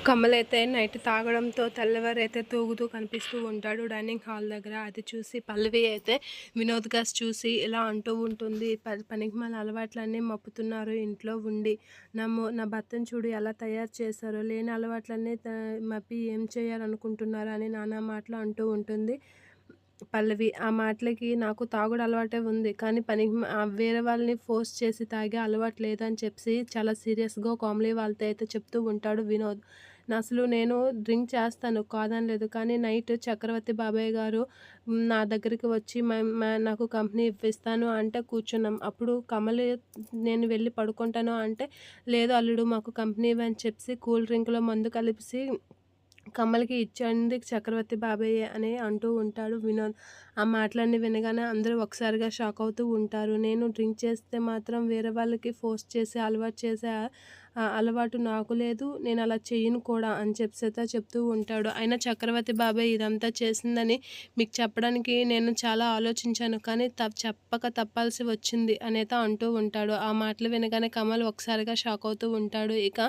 కమల్ అయితే నైట్ తాగడంతో తెల్లవారైతే తూగుతూ కనిపిస్తూ ఉంటాడు డైనింగ్ హాల్ దగ్గర. అది చూసి పల్లవి అయితే వినోద్ గాస్ చూసి ఇలా అంటూ ఉంటుంది, పనికిమాలిన అలవాట్లన్నీ మప్పుతున్నారు ఇంట్లో ఉండి. నా భర్తను చూడు ఎలా తయారు చేశారో, లేని అలవాట్లన్నీ మప్పి ఏం చేయాలనుకుంటున్నారు అని నానా మాటలు అంటూ ఉంటుంది పల్లవి. ఆ మాటలకి నాకు తాగుడు అలవాటే ఉంది, కానీ వేరే వాళ్ళని ఫోర్స్ చేసి తాగే అలవాటు లేదని చెప్పి చాలా సీరియస్గా కామెడీ వాళ్ళతో అయితే చెప్తూ ఉంటాడు వినోద్. అసలు నేను డ్రింక్ చేస్తాను కాదనలేదు, కానీ నైట్ చక్రవర్తి బాబాయ్ గారు నా దగ్గరికి వచ్చి నాకు కంపెనీ ఇప్పిస్తాను అంటే కూర్చున్నాం. అప్పుడు కమల్ నేను వెళ్ళి పడుకుంటాను అంటే, లేదు అల్లుడు మాకు కంపెనీ ఇవ్వని చెప్పి కూల్ డ్రింక్లో మందు కలిపి కమల్‌కి ఇచ్చింది చక్రవర్తి బాబాయే అని అంటూ ఉంటాడు వినోద్. ఆ మాటలన్నీ వినగానే అందరూ ఒకసారిగా షాక్ అవుతూ ఉంటారు. నేను డ్రింక్ చేస్తే మాత్రం వేరే వాళ్ళకి ఫోర్స్ చేసి అలవాటు చేసే అలవాటు నాకు లేదు. నేను అలా చెయ్యను కూడా అని చెప్తూ ఉంటాడు. అయినా చక్రవర్తి బాబాయ్ ఇదంతా చేసిందని మీకు చెప్పడానికి నేను చాలా ఆలోచించాను, కానీ చెప్పక తప్పాల్సి వచ్చింది అనేత అంటూ ఉంటాడు. ఆ మాటలు వినగానే కమల్ ఒకసారిగా షాక్ అవుతూ ఉంటాడు. ఇక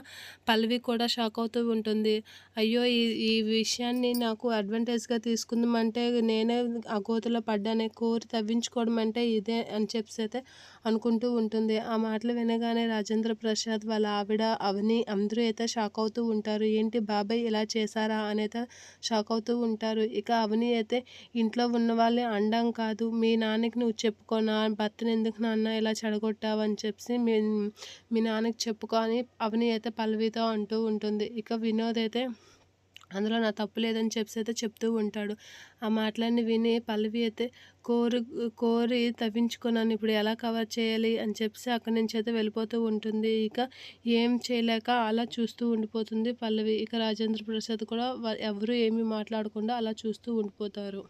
పల్లవి కూడా షాక్ అవుతూ ఉంటుంది. అయ్యో! ఈ ఈ విషయాన్ని నాకు అడ్వాంటేజ్‌గా తీసుకుందామంటే నేనే ఆ గోతిలో పడ్డానే, కోరి తవ్వించుకోవడం అంటే ఇదే అని చెప్పేసైతే అనుకుంటూ ఉంటుంది. ఆ మాటలు వినగానే రాజేంద్ర ప్రసాద్, వాళ్ళ ఆవిడ, అవని అందరూ అయితే షాక్ అవుతూ ఉంటారు. ఏంటి బాబాయ్ ఇలా చేశారా అనైతే షాక్ అవుతూ ఉంటారు. ఇక అవని అయితే ఇంట్లో ఉన్న వాళ్ళే అనడం కాదు, మీ నాన్నకి నువ్వు చెప్పుకో, నా భర్తను ఎందుకు నాన్న ఇలా చెడగొట్టావు అని చెప్పి మీ నాన్నకి చెప్పుకో అని అవని అయితే పల్లవితో అంటూ ఉంటుంది. ఇక వినోద్ అయితే అందులో నా తప్పు లేదని చెప్పేసి చెప్తూ ఉంటాడు. ఆ మాటలన్నీ విని పల్లవి అయితే కోరి తవ్వించుకున్నాను, ఇప్పుడు ఎలా కవర్ చేయాలి అని చెప్పేసి అక్కడి నుంచి అయితే వెళ్ళిపోతూ ఉంటుంది. ఇక ఏం చేయలేక అలా చూస్తూ ఉండిపోతుంది పల్లవి. ఇక రాజేంద్ర ప్రసాద్ కూడా ఎవరు ఏమీ మాట్లాడకుండా అలా చూస్తూ ఉండిపోతారు.